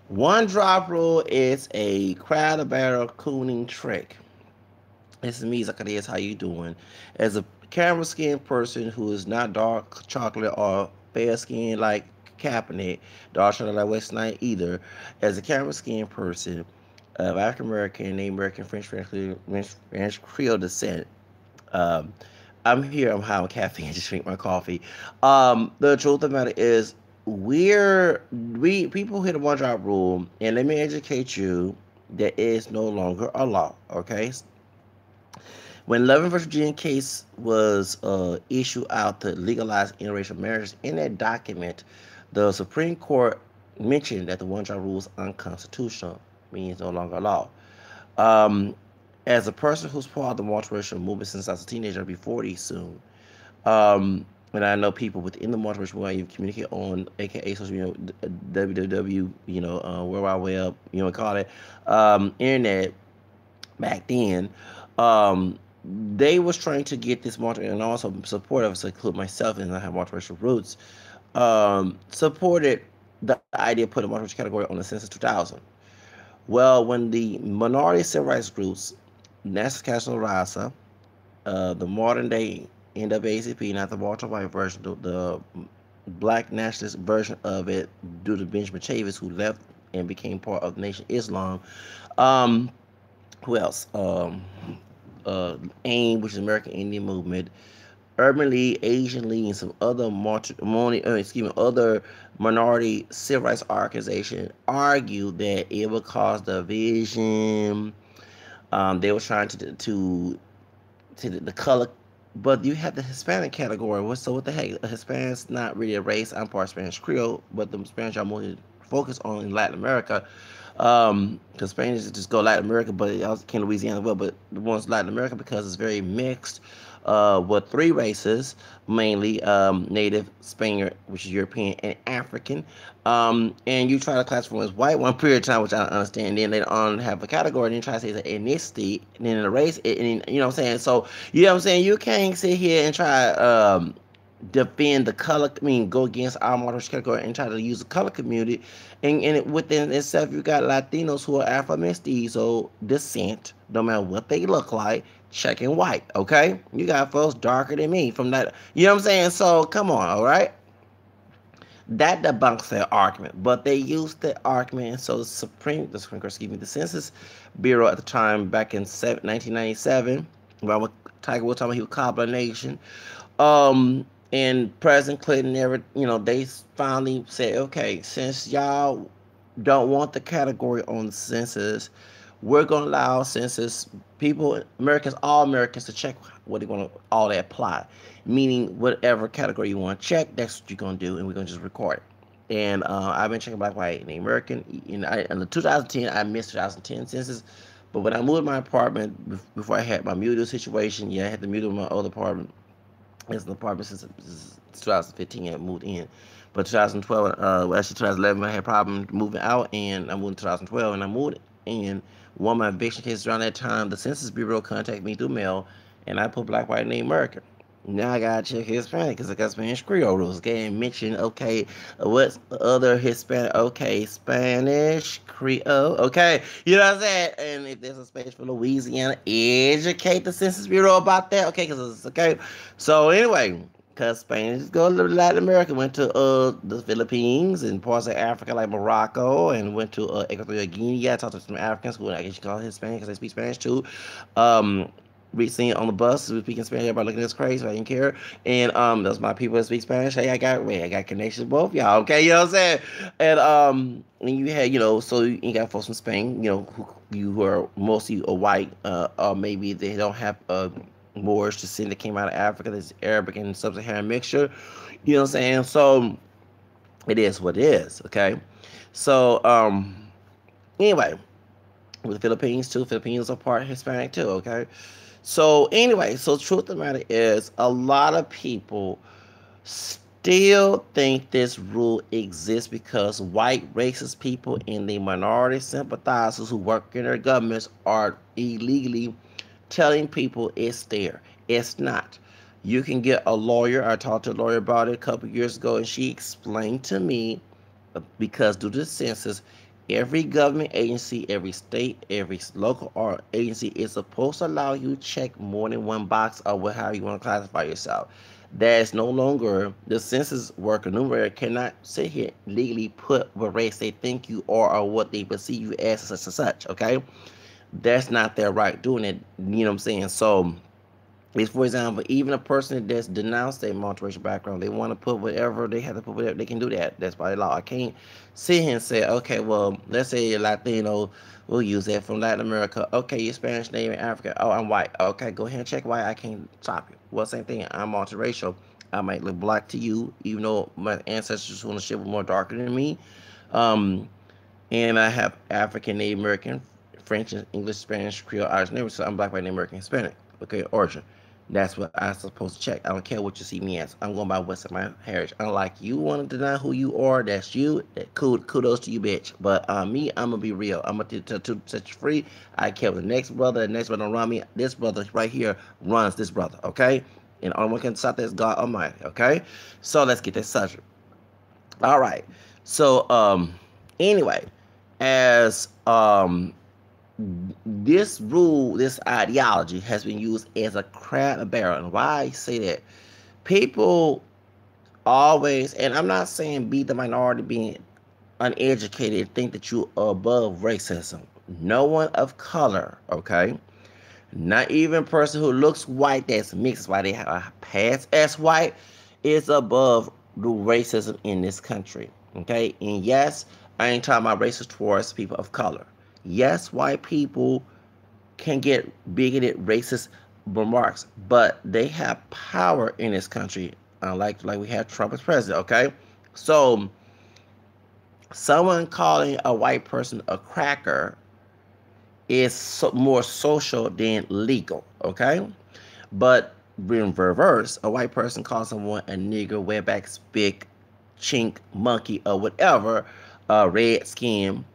One drop rule is a crowd barrel cooning trick. It's me, Zacarias. How you doing? As a camera skin person who is not dark chocolate or fair skin like Kaepernick, dark chocolate like West Knight either. As a camera skin person of African American, Native American, French Creole descent, um, I'm here. I'm having caffeine. I just drink my coffee. The truth of the matter is, we people hit a one drop rule, and let me educate you. That is no longer a law. Okay, when 11 Virginia case was issued out to legalize interracial marriages, in that document, the Supreme Court mentioned that the one child rule is unconstitutional, means no longer law. Um, as a person who's part of the multiracial movement since I was a teenager, I'll be 40 soon. And I know people within the multiracial movement you communicate on, aka social media, www, World Wide Web, call it, internet back then. Um, they was trying to get this multi and also supportive, so include myself and I have multiracial roots, supported the idea of putting a multiracial category on the census 2000. Well, when the minority civil rights groups, National Council Rasa, the modern day NAACP, not the Walter White version, the black nationalist version of it, due to Benjamin Chavis, who left and became part of Nation Islam. Um, who else? AIM, which is American Indian Movement, Urban League, Asian League, and some other other minority civil rights organization argued that it would cause division. They were trying to the color, but you have the Hispanic category. So what the heck? A Hispanic's not really a race. I'm part Spanish Creole, but the Spanish are more focused on in Latin America. Because Spanish just go Latin America, but it also can Louisiana as well. But the ones Latin America because it's very mixed. With three races, mainly Native, Spaniard, which is European, and African. And you try to classify them as white one period of time, which I don't understand. And then later on have a category, and then try to say it's an ethnicity, and then a race, and then, you know what I'm saying? So, you know what I'm saying? You can't sit here and try defend the color, I mean, go against our martial category and try to use the color community. And within itself, you got Latinos who are Afro mestizo descent, no matter what they look like, checking white, okay? You got folks darker than me from that, you know what I'm saying? So, come on, all right? That debunks their argument, but they used the argument, and so the Supreme Court, excuse me, the Census Bureau at the time, back in 1997, when Tiger Woods talking about he was cobbler nation, and President Clinton never, they finally said, okay, since y'all don't want the category on the census, we're going to allow census people, Americans, all Americans, to check what they want to all they apply. Meaning, whatever category you want to check, that's what you're going to do, and we're going to just record it. And I've been checking black, white, and American. In the 2010, I missed 2010 census. But when I moved my apartment, before I had my mutual situation, yeah, I had to mute my old apartment. It's an apartment since 2015 I moved in. But 2012, actually 2011, I had a problem moving out, and I moved in 2012, and I moved in. One of my eviction cases around that time, the Census Bureau contacted me through mail, and I put black, white, and American. Now I gotta check Hispanic because I got Spanish Creole rules. Okay, and mention, okay, what's other Hispanic? Okay, Spanish Creole. Okay, you know what I'm saying? And if there's a space for Louisiana, educate the Census Bureau about that. Okay, because it's okay. So anyway, because Spanish go to Latin America, went to the Philippines and parts of Africa like Morocco, and went to Equatorial Guinea. I talked to some Africans who I guess you call Hispanic because they speak Spanish too. Um, Recently on the bus, we speaking Spanish. Everybody looking at us crazy. I didn't care. And those my people that speak Spanish. Hey, I got connections with both y'all. Okay, you know what I'm saying? And you had, so you got folks from Spain, who are mostly a white, or maybe they don't have Moorish descent that came out of Africa. There's Arabic and sub-Saharan mixture. You know what I'm saying? So it is what it is. Okay. So anyway, with the Philippines too. Filipinos are part Hispanic too. Okay. So anyway, so truth of the matter is, a lot of people still think this rule exists because white racist people and the minority sympathizers who work in their governments are illegally telling people it's there. It's not. You can get a lawyer. I talked to a lawyer about it a couple years ago, and she explained to me, because due to the census, Every government agency, every state, every local or agency is supposed to allow you to check more than one box or however you want to classify yourself. That is no longer the census worker numerator cannot sit here legally put what race they think you are or what they perceive you as such and such. Okay, that's not their right doing it. You know what I'm saying? So is, for example, even a person that's denounced their multiracial background, they want to put whatever they have to put whatever they can do that. That's by law. I can't sit here and say, okay, well, let's say you're Latino, we'll use that from Latin America. Okay, you're Spanish, Native, Africa. Oh, I'm white. Okay, go ahead and check white. I can't stop you. Well, same thing. I'm multiracial. I might look black to you, even though my ancestors on the ship were more darker than me. Um, and I have African, Native American, French, English, Spanish, Creole, Irish, Native. So I'm black, white, Native American, Hispanic. Okay, origin. That's what I'm supposed to check. I don't care what you see me as. I'm going by what's in my heritage. Unlike you want to deny who you are, that's you. That kudos to you, bitch. But me, I'm gonna be real. I'm gonna to set you free. I care with the next brother around me. This brother right here runs this brother. Okay, and all one can stop this God Almighty. Okay, so let's get this subject. All right. So anyway, as this rule, this ideology has been used as a crab barrel. And why I say that? People always, and I'm not saying be the minority being uneducated, think that you are above racism. No one of color, okay? Not even a person who looks white that's mixed white, they have a past as white, is above the racism in this country. Okay? And yes, I ain't talking about racist towards people of color. Yes, white people can get bigoted, racist remarks, but they have power in this country. Like we have Trump as president. Okay, so someone calling a white person a cracker is more social than legal. Okay, but in reverse, a white person calls someone a nigger, wetback, spick, chink, monkey, or whatever, red skin,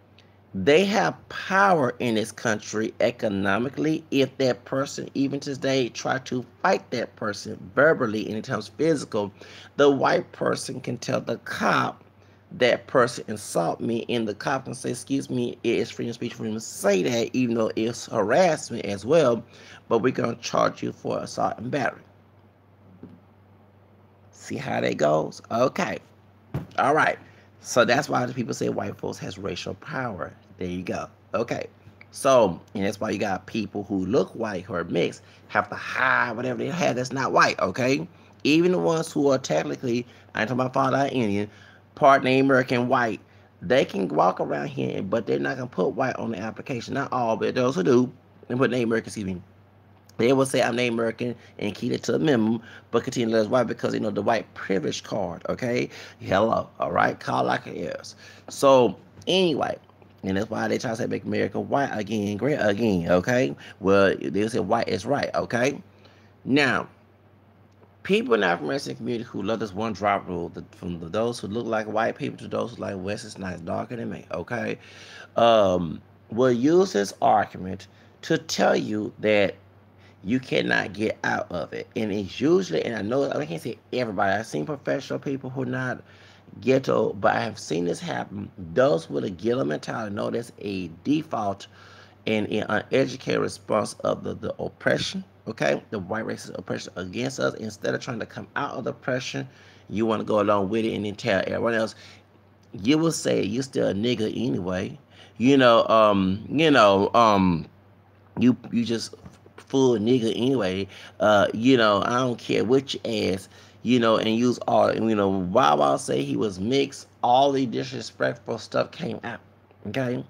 they have power in this country economically. If that person, even today, try to fight that person verbally in terms physical, the white person can tell the cop that person insult me, and the cop can say, excuse me, it is freedom of speech for him to say that, even though it's harassment as well, but we're going to charge you for assault and battery. See how that goes? Okay. All right. So that's why the people say white folks has racial power. There you go. Okay. So, and that's why you got people who look white who are mixed have to hide whatever they have that's not white, okay? Even the ones who are technically, I ain't talking about father Indian, part Native American white, they can walk around here, but they're not going to put white on the application. Not all, but those who do, and put Native American, excuse me. They will say I'm Native American and keep it to a minimum, but continue to let us white because you know the white privilege card. Okay, hello, all right, call like it is. So anyway, and that's why they try to say make America white again, great again. Okay, well they say white is right. Okay, now people in the African American community who love this one drop rule, those who look like white people to those who like Wesley Snipes darker than me. Okay, will use this argument to tell you that you cannot get out of it. And it's usually, and I know I can't say everybody, I've seen professional people who are not ghetto, but I have seen this happen. Those with a ghetto mentality know that's a default and an uneducated response of the oppression, okay? The white racist oppression against us. Instead of trying to come out of the oppression, you want to go along with it and then tell everyone else, you will say you're still a nigga anyway. You just full nigga anyway. I don't care what you ask, and use all, Wawa say he was mixed, all the disrespectful stuff came out. Okay?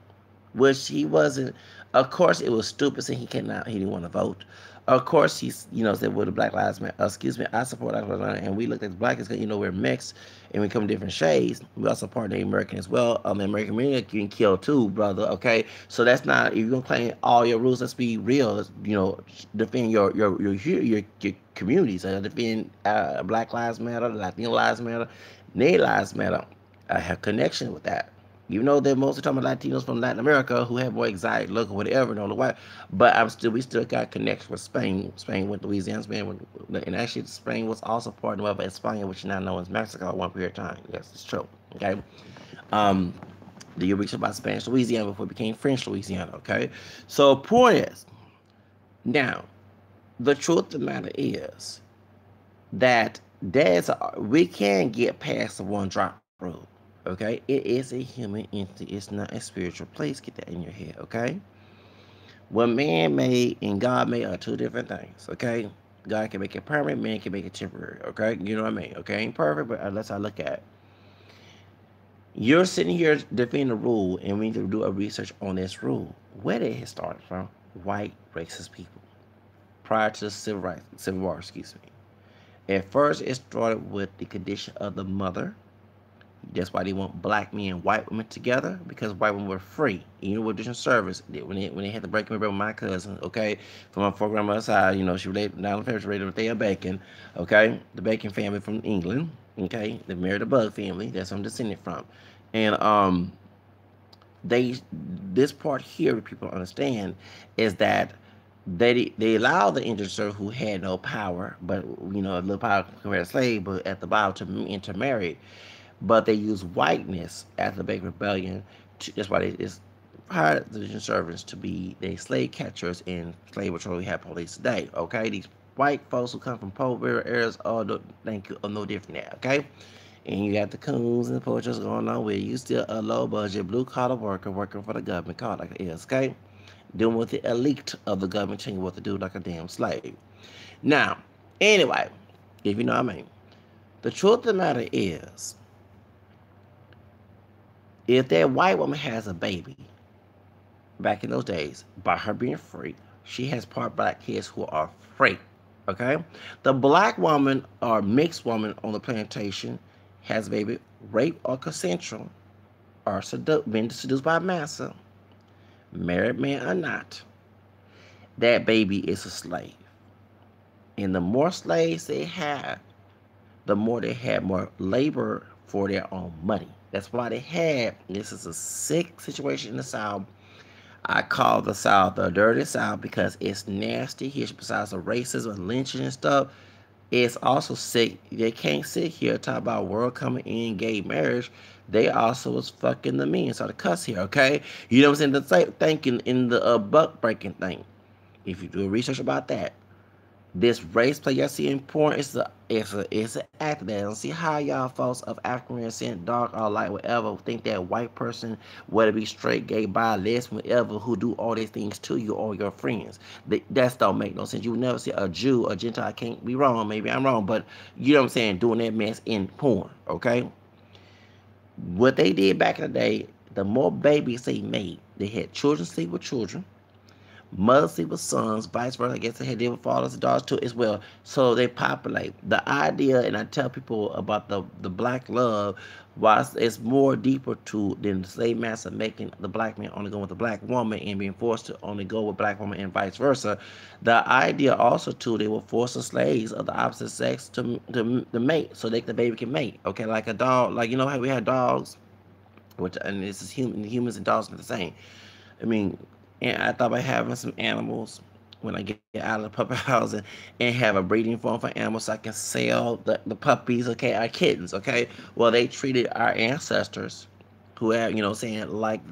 Which he wasn't. Of course, it was stupid saying he didn't want to vote. Of course, he's, said, well, the Black Lives Matter, excuse me, I support Black Lives Matter, and we look at black as, we're mixed, and we come in different shades. We also part the American as well. The American community can kill too, brother, okay? So that's not, if you're going to claim all your rules, let's be real, defend your communities, defend Black Lives Matter, Latino Lives Matter, Native Lives Matter. I have connection with that. Even though they're mostly talking about Latinos from Latin America who have more exotic look or whatever, the white, but we still got connection with Spain. Spain went to Louisiana, and actually Spain was also part of España, which is now known as Mexico at one period of time. Yes, it's true. Okay. The research about Spanish Louisiana before it became French Louisiana, okay? So, point is, now, the truth of the matter is that we can get past the one drop rule, okay? It is a human entity, it's not a spiritual place. Get that in your head, okay? What man made and God made are two different things, okay? God can make it permanent, man can make it temporary, okay? You know what I mean? Okay, ain't perfect, but let's look at it. You're sitting here defending the rule, and we need to do a research on this rule. Where did it start from? White racist people prior to the Civil War, excuse me. At first, it started with the condition of the mother. That's why they want black men and white women together, because white women were free. Even with different service, when they had to break me with my cousin, okay, from my grandmother's side, she related down the family, she related with Thea Bacon, okay, the Bacon family from England, okay, they married the Bug family, that's where I'm descended from, and they this part here that people understand is that they allow the indentured who had no power, but a little power compared to slave, but at the bottom to intermarry. But they use whiteness after the Big Rebellion. That's why they hired the servants to be the slave catchers in slave patrol we have police today. Okay, these white folks who come from polar areas are no different now. Okay, and you got the coons and the poachers going on with you. Still a low budget blue collar worker working for the government, called like it is. Okay, doing what the elite of the government telling you what to do like a damn slave. Now, anyway, if you know what I mean, the truth of the matter is, if that white woman has a baby, back in those days, by her being free, she has part black kids who are free. Okay? The black woman or mixed woman on the plantation has a baby, rape or consensual, or been seduced by a master, married man or not. That baby is a slave. And the more slaves they have, the more they have more labor for their own money. That's why they had, this is a sick situation in the South. I call the South the dirty South because it's nasty here. Besides the racism and lynching and stuff, it's also sick. They can't sit here and talk about world coming in, gay marriage. They also was fucking the men. So the cuss here, okay? You know what I'm saying? The same thinking in the buck breaking thing. If you do research about that, this race play y'all see in porn, it's an act that I don't see how y'all folks of African descent, dark or light, whatever, think that white person, whether it be straight, gay, bi, lesbian, whatever, who do all these things to you or your friends. That don't make no sense. You would never see a Jew, a Gentile, I can't be wrong, maybe I'm wrong, but you know what I'm saying, doing that mess in porn, okay? What they did back in the day, the more babies they made, they had children sleep with children, mothers sleep with sons, vice versa. I guess they had deal with fathers and daughters too as well. So they populate. The idea, and I tell people about the black love, was it's more deeper to than the slave master making the black man only go with the black woman and being forced to only go with black woman and vice versa. The idea also too, they will force the slaves of the opposite sex to mate so the baby can mate. Okay, like a dog, like how we had dogs, which and this is humans and dogs are the same. I mean, and I thought about having some animals when I get out of the puppy house and have a breeding farm for animals so I can sell the puppies, okay, our kittens, okay? Well, they treated our ancestors who have, saying like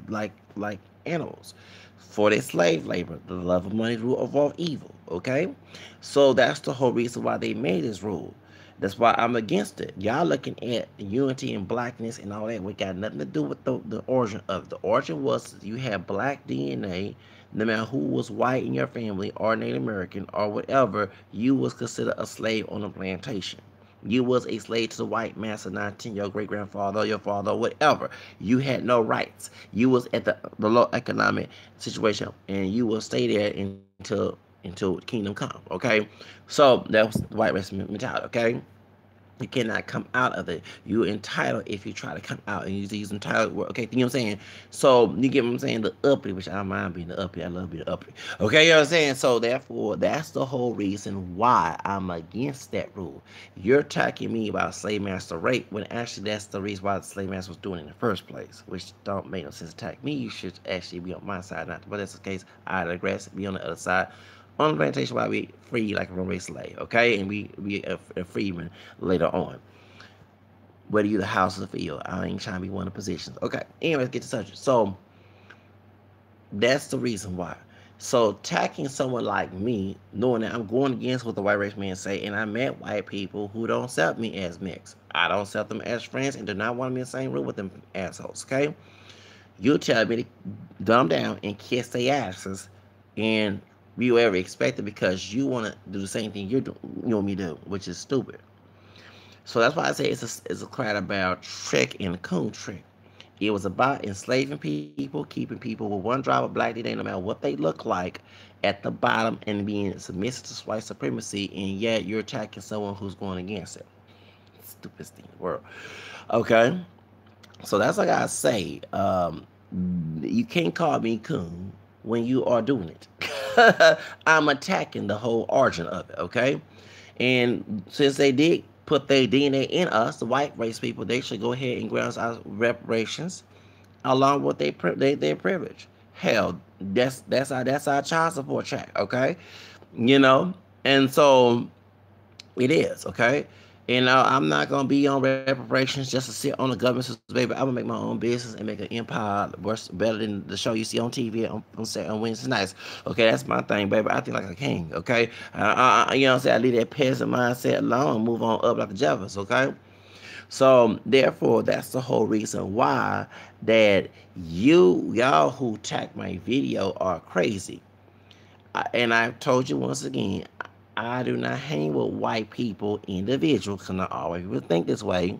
animals for their slave labor. The love of money rule of all evil, okay? So that's the whole reason why they made this rule. That's why I'm against it. Y'all looking at unity and blackness and all that. We got nothing to do with the origin of it. The origin was you had black DNA. No matter who was white in your family or Native American or whatever, you was considered a slave on a plantation. You was a slave to the white master, not to your great grandfather, your father, or whatever. You had no rights. You was at the low economic situation, and you will stay there until kingdom come. Okay, so that was the white race mentality. Okay. You cannot come out of it. You're entitled if you try to come out and use entitled word. Okay, you know what I'm saying? So you get what I'm saying? The uppity, which I don't mind being the uppity. I love being the uppity. Okay, you know what I'm saying? So therefore, that's the whole reason why I'm against that rule. You're attacking me about slave master rape when actually that's the reason why the slave master was doing it in the first place, which don't make no sense. Attack me, you should actually be on my side, not. But that's the case. I digress. Be on the other side. On the plantation while we free like a runaway slave, okay? And we a freeman later on. whether you the house or the field. I ain't trying to be one of the positions. Okay. Anyways, get to subject. So that's the reason why. So attacking someone like me, knowing that I'm going against what the white race men say, and I met white people who don't accept me as mixed. I don't accept them as friends and do not want to be in the same room with them assholes. Okay, you tell me to dumb down and kiss their asses, and you ever expect it because you want to do the same thing you want me to do, which is stupid. So that's why I say it's a crowd about trick and coon trick. It was about enslaving people, keeping people with one drop of black DNA, no matter what they look like, at the bottom and being submissive to white supremacy, and yet you're attacking someone who's going against it. Stupidest thing in the world. Okay? So that's like I say. You can't call me coon when you are doing it. I'm attacking the whole origin of it, okay? And since they did put their DNA in us, the white race people, they should go ahead and grant us our reparations along with their privilege. Hell, that's our child support check, okay? You know, and so it is, okay? And I'm not gonna be on reparations just to sit on the government system, baby. I'm gonna make my own business and make an empire worse, better than the show you see on TV on Wednesday nights. Okay, that's my thing, baby. I think like a king. Okay, you know what I'm saying? I leave that peasant mindset alone and move on up like the Jeffersons. Okay. So therefore, that's the whole reason why that y'all who attack my video are crazy. And I've told you once again, I do not hang with white people individuals because not always people think this way.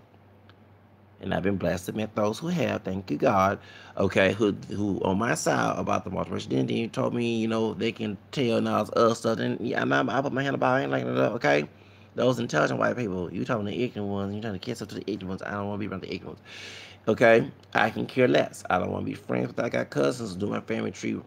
And I've been blessed to meet those who have, thank you God, okay, who on my side about the multiracial identity told me, they can tell now it's us stuff. And yeah, I put my hand about it, like that, okay? Those intelligent white people, you talking the ignorant ones, you trying to kiss up to the ignorant ones. I don't want to be around the ignorant ones. Okay? I can care less. I don't want to be friends with that. I got cousins do my family tree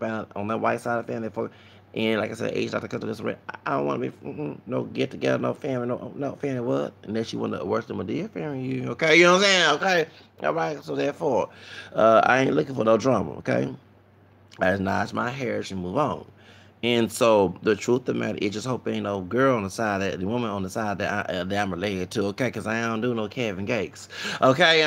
on that white side of the family. And like I said, age after cousin, this red. I don't want to be no get together, no family, no family what? Unless you want to work them a dear family, you okay? You know what I'm saying? Okay, all right. So therefore, I ain't looking for no drama. Okay, I acknowledge my heritage and move on. And so the truth of the matter is, just hope ain't no girl on the side that the woman on the side that I'm related to, okay? Because I don't do no Kevin Gates, okay?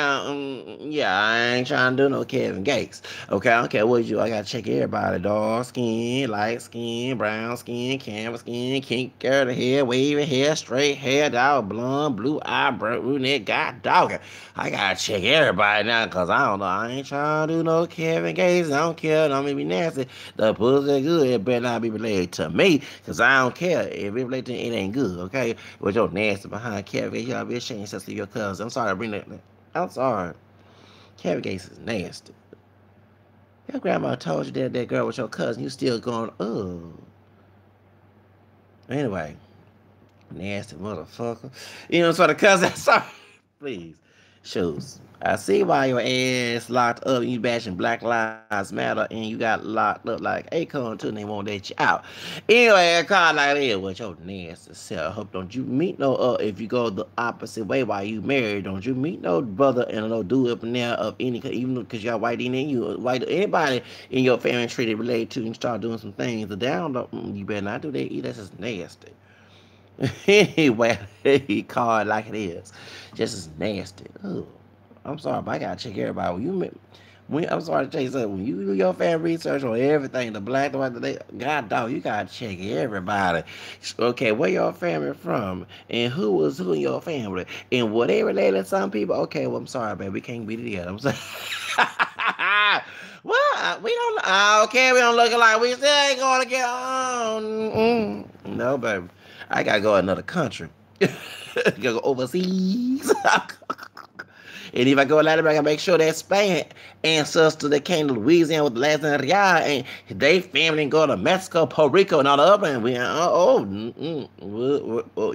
Yeah, I ain't trying to do no Kevin Gates, okay? I don't care what you do. I gotta check everybody: dark skin, light skin, brown skin, camera skin, kink curly hair, wavy hair, straight hair, dog, blonde, blue eye, brunette, god dog. I gotta check everybody now, cause I don't know. I ain't trying to do no Kevin Gates. I don't care. Don't make me nasty. The pussy good. It better not be related to me, cause I don't care. If it related to it ain't good, okay? With your nasty behind Kevin Gates, y'all be ashamed to your cousin. I'm sorry to bring that. I'm sorry. Kevin Gates is nasty. Your grandma told you that girl was your cousin. You still going, oh. Anyway, nasty motherfucker. So the cousin, sorry. Please. Shoes. I see why your ass locked up and you bashing Black Lives Matter and you got locked up like Coon too and they won't let you out. Anyway, a car like that with your nasty self. Hope don't you meet no if you go the opposite way while you married, don't you meet no brother and no dude up in there of any, even because y'all white in you white anybody in your family tree that related to and start doing some things. The down you better not do that either. That's just nasty. Anyway, he called like it is. Just as nasty. Ugh. I'm sorry, but I gotta check everybody. I'm sorry to tell you something. When you do your family research on everything, the black, the white, God dog, you gotta check everybody. Okay, where your family from, and who was who in your family, and were they related to some people? Okay, well I'm sorry, baby, we can't be together. I'm sorry. What? We don't. Okay, we don't look alike. We still ain't going to get on. No, baby. I gotta go to another country. Gotta go overseas. And if I go Latin America, I make sure that Spain ancestors that came to Louisiana with the last name Real and they family go to Mexico, Puerto Rico, and all the other. And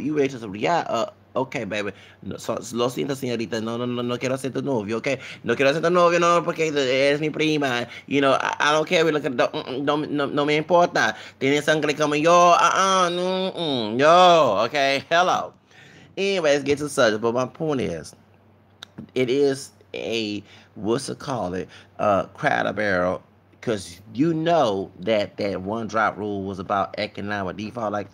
you ready to some Real? Okay, baby. No, lo siento, señorita. No quiero ser tu novio, okay? No quiero ser tu novio, no, porque eres mi prima. I don't care. No me importa. Tienes sangre como yo. Yo, okay? Hello. Anyways, get to the subject. But my point is, it is a what's it call it crowd barrel because that one drop rule was about economic default like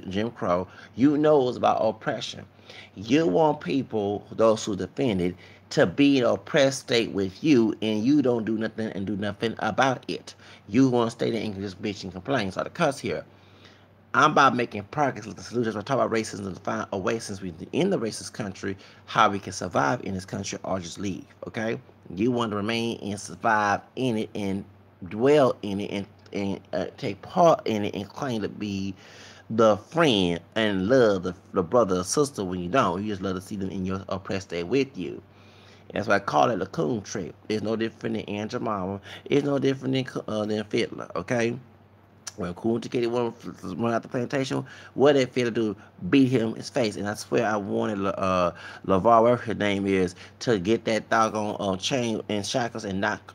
Jim Crow. It was about oppression. You want people, those who defend it, to be in an oppressed state with you, and you don't do nothing and do nothing about it. You want to stay there and just bitch and complain. So the cuss here. I'm about making progress with the solutions. I talk about racism and find a way since we're in the racist country, how we can survive in this country or just leave. Okay, you want to remain and survive in it and dwell in it and take part in it and claim to be the friend and love the brother or sister when you don't. You just love to see them in your oppressed state with you. That's why I call it a coon trip. It's no different than Aunt Jemima. It's no different than Fiddler. Okay. When Coon took it one run out the plantation, what did Fiddler do? Beat him in his face. And I swear I wanted LaVar, whatever her name is, to get that doggone chain and shackles and knock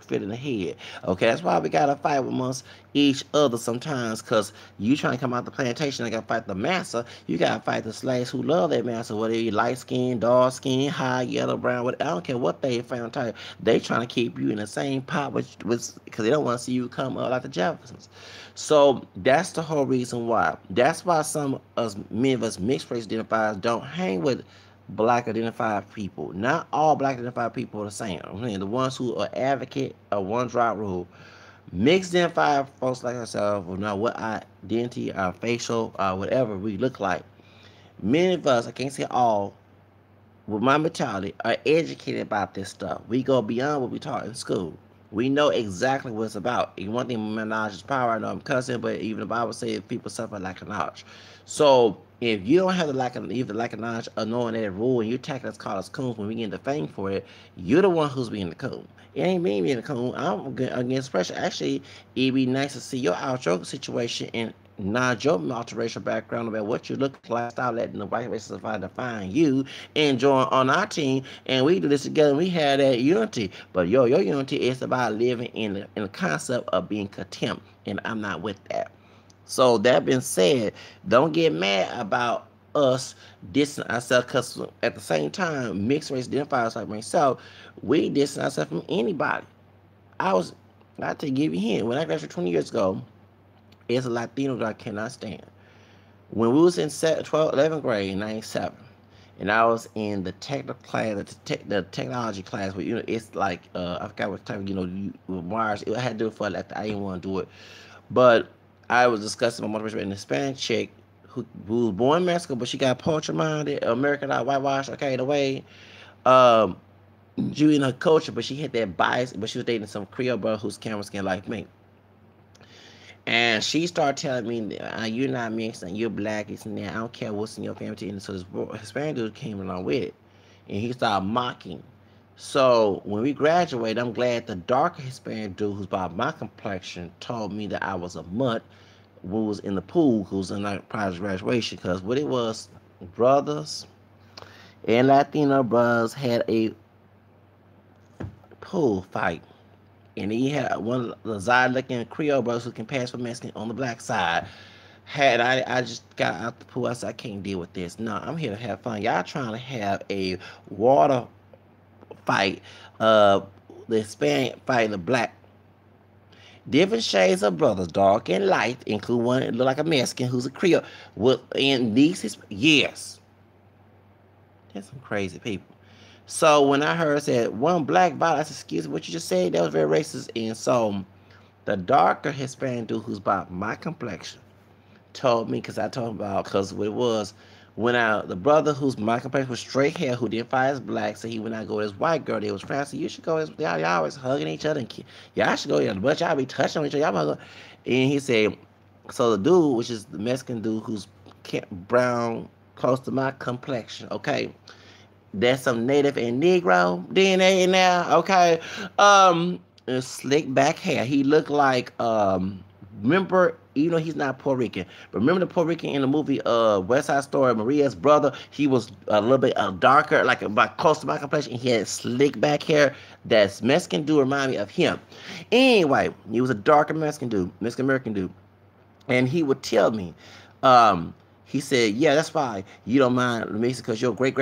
Fiddler in the head. Okay, that's why we gotta fight amongst each other sometimes, because you trying to come out the plantation and gotta fight the master. You gotta fight the slaves who love their master, whether you light skin, dark skin, high, yellow, brown, whatever. I don't care what they found type. They trying to keep you in the same pot with because they don't want to see you come up like the Jeffersons. So that's the whole reason why. That's why many of us mixed race identifiers don't hang with black identified people. Not all black identified people are the same. I mean, the ones who are advocate of one drop rule. Mixed identified folks like ourselves will know what identity, our facial, whatever we look like. Many of us, I can't say all, with my mentality, are educated about this stuff. We go beyond what we taught in school. We know exactly what it's about. And one thing, my knowledge is power. I know I'm cussing, but even the Bible says people suffer lack of knowledge. So if you don't have the lack of knowledge of knowing that rule, and you attack us, call us coons when we get the fame for it, you're the one who's being the coon. It ain't me being the coon. I'm against pressure. Actually, it'd be nice to see your outro situation and not your multiracial background about what you look like. Stop letting the white race define you and join on our team, and we do this together. And we have that unity, but your unity is about living in the concept of being contempt, and I'm not with that. So that being said, don't get mad about us dissing ourselves, because at the same time, mixed race identifiers like myself, we dissing ourselves from anybody. I to give you a hint. When I graduated 20 years ago, it's a Latino that I cannot stand. When we was in 11th grade in 97, and I was in the technical class, the technology class, where it's like I forgot what type of wires. I had to do it for like I didn't want to do it, but I was discussing my motivation with a Hispanic chick who was born in Mexico, but she got poacher minded, Americanized, whitewash. Okay, the way she in her culture, but she had that bias. But she was dating some Creole brother who's camera skin like me. And she started telling me, you're not mixed and you're black, it's and that. I don't care what's in your family. And so this Hispanic dude came along with it. And he started mocking. So when we graduated, I'm glad the darker Hispanic dude who's about my complexion told me that I was a mutt who was in the pool, who was in like private graduation. Because what it was, brothers and Latino brothers had a pool fight. And he had one of the Zod-looking Creole brothers who can pass for Mexican on the black side. I just got out the pool. I said, I can't deal with this. No, I'm here to have fun. Y'all trying to have a water fight. The Hispanic fighting the black. Different shades of brothers, dark and light, include one that look like a Mexican who's a Creole. And these, yes. There's some crazy people. So when I heard said one black violence, I said, excuse me, what you just said, that was very racist. And so the darker Hispanic dude who's about my complexion told me, because I told him about, because what it was, the brother who's my complexion with straight hair, who didn't fight as black, so he went out go with his white girl, they was friends, so you should go, y'all always hugging each other, and y'all should go, but y'all be touching on each other, y'all. And he said, so the dude, which is the Mexican dude who's brown, close to my complexion, okay, that's some native and Negro DNA in there, okay? Slick back hair. He looked like remember, he's not Puerto Rican, but remember the Puerto Rican in the movie West Side Story, Maria's brother? He was a little bit darker, like about close to my complexion. He had slick back hair. That's Mexican dude remind me of him. Anyway, he was a darker Mexican American dude, and he would tell me, he said, yeah, that's why you don't mind me because your great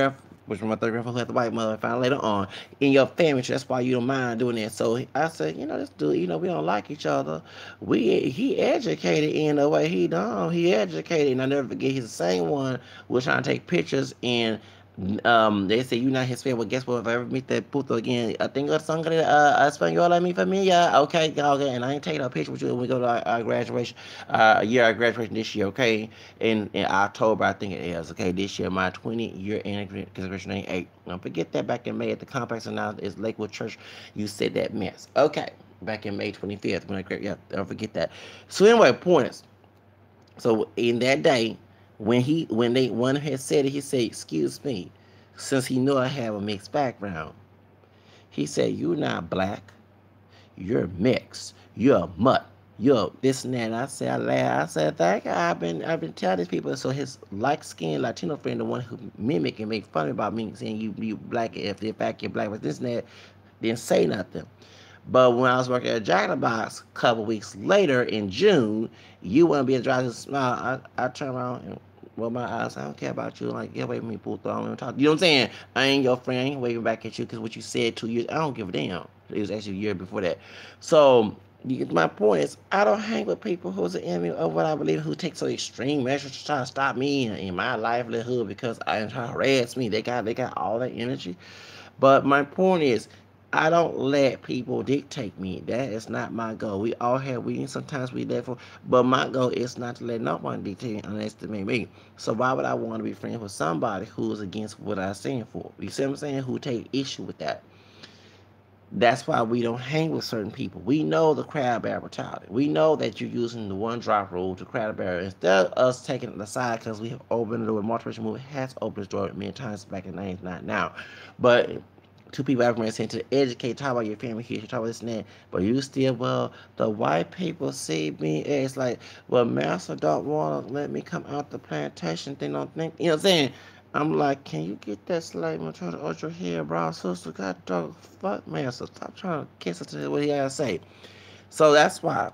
which was my third grandfather who had the white mother, found later on in your family. That's why you don't mind doing that. So I said, this dude, we don't like each other. He educated in the way he done. He educated, and I never forget. He's the same one was trying to take pictures and. They say you're not his fan. Well, guess what? If I ever meet that puto again, I think it's sangre española mi familia. Okay, okay. And I ain't taking a picture with you when we go to our graduation. Our graduation this year. Okay, in October, I think it is. Okay, this year my 20-year anniversary ain't 8. Don't forget that back in May at the complex, and now it's Lakewood Church. You said that mess. Okay, back in May 25th when don't forget that. So anyway, point is. So in that day, when they one had said it, he said, "Excuse me," since he knew I have a mixed background. He said, "You're not black. You're mixed. You're a mutt. You're this and that." And I said, I laughed. I said, "Thank God. I've been telling these people." So his light skinned Latino friend, the one who mimic and make fun about me, saying you black if the fact you're black, but this and that, didn't say nothing. But when I was working at Jack in the Box a couple weeks later in June, you want to be a driver to smile. I turn around and roll my eyes. I don't care about you. Like, get away from me, puto. I don't even talk. You know what I'm saying? I ain't your friend. I ain't waving back at you because what you said 2 years. I don't give a damn. It was actually a year before that. So my point is, I don't hang with people who's an enemy of what I believe, who take so extreme measures to try to stop me in my livelihood because I try to harass me. They got all that energy. But my point is, I don't let people dictate me. That is not my goal. We all have we sometimes we therefore, but my goal is not to let no one dictate and estimate me. So why would I want to be friends with somebody who is against what I stand for? You see what I'm saying? Who take issue with that? That's why we don't hang with certain people. We know the crab barrel mentality. We know that you're using the one drop rule to crab barrel. Instead of us taking it aside because we have opened the door, multiplication movement has opened the door many times back in the 90s, not now. But two people I've been saying to educate, talk about your family history, talk about this and that, but you still, well, the white people see me it's like, well, master don't want to let me come out the plantation. They don't think, you know what I'm saying? I'm like, can you get that slave material out your hair, bro, sister? God dog, fuck, master. Stop trying to kiss it to what he gotta say. So that's why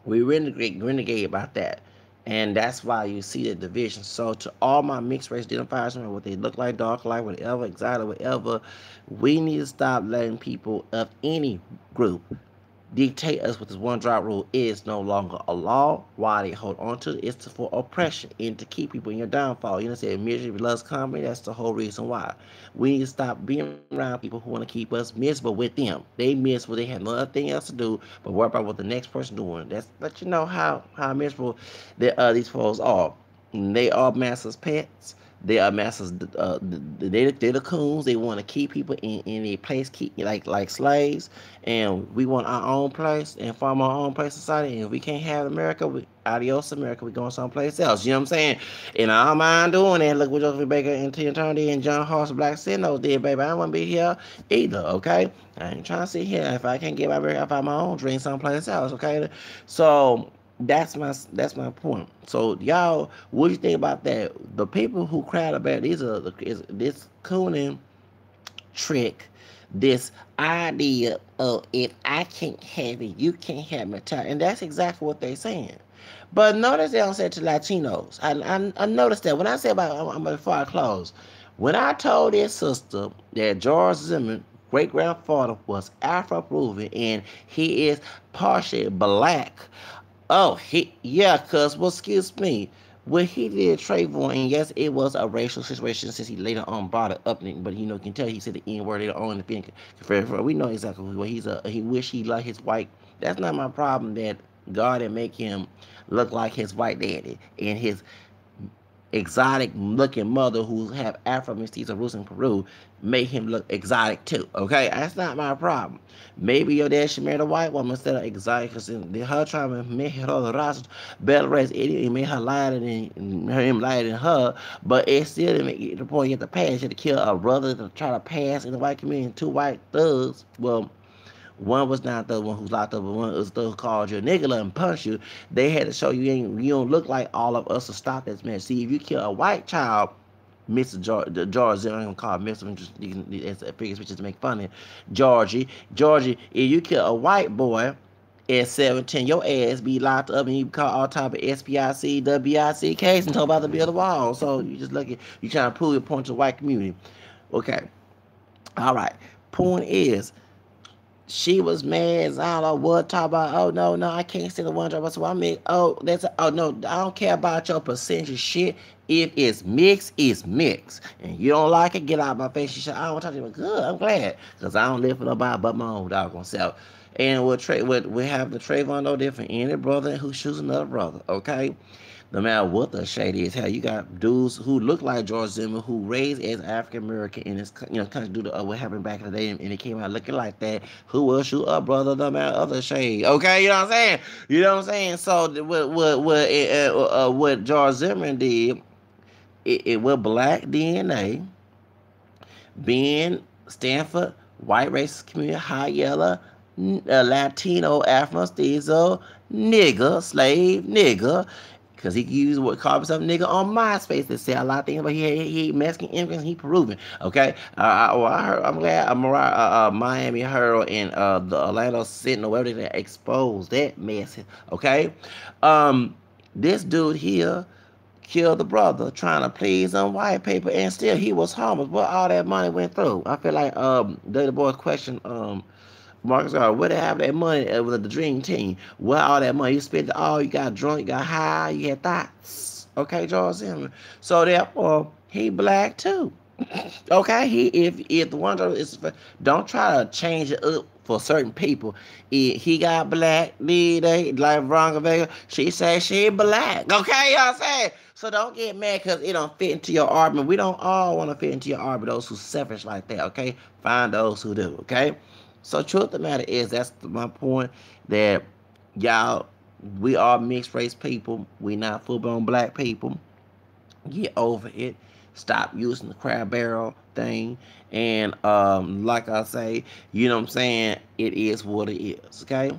we renegade about that. And that's why you see the division. So to all my mixed race identifiers, what they look like, dark light, whatever, exotic, whatever, we need to stop letting people of any group dictate us with this one drop rule. Is no longer a law. Why they hold on to it is for oppression and to keep people in your downfall. You know what I'm saying? Misery loves company. That's the whole reason why. We need to stop being around people who want to keep us miserable with them. They miserable. They have nothing else to do but worry about what the next person doing. That's let you know how miserable these folks are. They are masters' pets. They are masters. They're the coons. They want to keep people in a place, keep like slaves. And we want our own place and form our own place society. And if we can't have America, adios America. We going someplace else. You know what I'm saying? And I don't mind doing that. Look what Joseph Baker and Tia Turner and John Horst Black Sinos did, baby. I don't want to be here either. Okay, I ain't trying to sit here. If I can't get my America, I find my own dream someplace else. Okay, so that's my point. So y'all, what do you think about that? The people who cried about is this Coonan trick, this idea of if I can't have it, you can't have my time, and that's exactly what they're saying. But notice they don't say it to Latinos. I noticed that when I say about before I close, when I told this sister that George Zimmerman great grandfather was Afro-Peruvian and he is partially black. Oh, cuz, well, excuse me. What he did Trayvon, and yes, it was a racial situation since he later on brought it up, but you can tell he said the N word later on in the film. We know exactly what he wish he liked his white. That's not my problem that God didn't make him look like his white daddy and his exotic looking mother who have Afro mestizo roots in Peru made him look exotic too. Okay, that's not my problem. Maybe your dad should marry a white woman instead of exotic, because her trying to make her the raza better race. It made her lighter than him lighter than her, but it still didn't make the point you have to pass. You have to kill a brother to try to pass in the white community. Two white thugs. Well, one was not the one who's locked up, but one was the who called you a nigga and punched you. They had to show you don't look like all of us to stop this man. See, if you kill a white child, Mr. George, I'm gonna call Mr. Just as a figure speech to make fun of Georgie. If you kill a white boy at 17, your ass be locked up and you call all type of SPIC, WIC case and told about to build a wall. So you just looking, you trying to prove your point to the white community. Okay. All right. Point is, she was mad. I don't know what talk about. Oh no, no, I can't say the one drop. So I mean, oh that's oh no, I don't care about your percentage shit. If it's mixed, and you don't like it, get out of my face. She said, I don't want to talk to you. Good, I'm glad, cause I don't live for nobody but my own doggone self. And we have the Trayvon no different any brother who shoots another brother. Okay, no matter what the shade is. Hell, you got dudes who look like George Zimmerman who raised as African American in this country due to what happened back in the day, and it came out looking like that. Who will shoot a brother no matter other shade? Okay, you know what I'm saying? You know what I'm saying? So what George Zimmerman did, it was black DNA being Stanford, white racist community, high yellow, Latino, Afro mestizo, nigga, slave, nigga. Because he used what called himself nigga on MySpace to say a lot of things, but he Mexican immigrants, he Peruvian. Okay, I heard, I'm glad Miami Herald and the Atlanta Sentinel, whatever they exposed that mess. Okay, this dude here killed the brother trying to please on white people, and still he was homeless. But all that money went through. I feel like the boys question Marcus Garvey, where they have that money with the dream team? Where all that money you spent it all? You got drunk, you got high, you had thoughts. Okay, George Zimmerman. So therefore he black too. Okay, if the one is, don't try to change it up for certain people. He got black, they like Veronica Vega. She said she black. Okay, y'all saying. So don't get mad because it don't fit into your argument. We don't all want to fit into your argument. Those who selfish like that. Okay, find those who do. Okay. So truth of the matter is, that's my point. That y'all, we are mixed race people. We not full blown black people. Get over it. Stop using the crab barrel thing. And like I say, you know what I'm saying, it is what it is. Okay.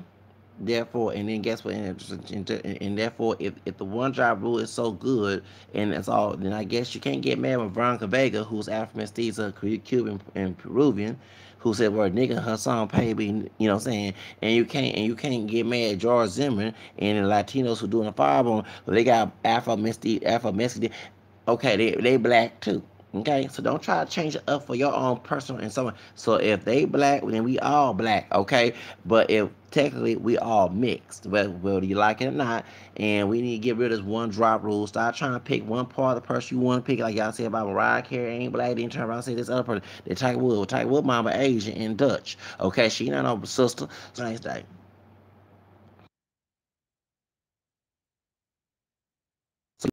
Therefore, and then guess what? And therefore, if the one job rule is so good and that's all, then I guess you can't get mad with Veronica Vega, who's African mestiza, Cuban and Peruvian, who said, "Well, nigga, her song paid me," you know what I'm saying? And you can't get mad at George Zimmerman and the Latinos who doing the firebomb. They got Afro Mexican. Okay, they black too. Okay, so don't try to change it up for your own personal and so on. So if they black, then we all black. Okay, but if technically we all mixed, whether you like it or not, and we need to get rid of this one drop rule. Stop trying to pick one part of the person you want to pick, like y'all say about Mariah Carey ain't black. Then turn around and say this other person. They Tiger Wood mama Asian and Dutch. Okay, she not no sister. So nice day.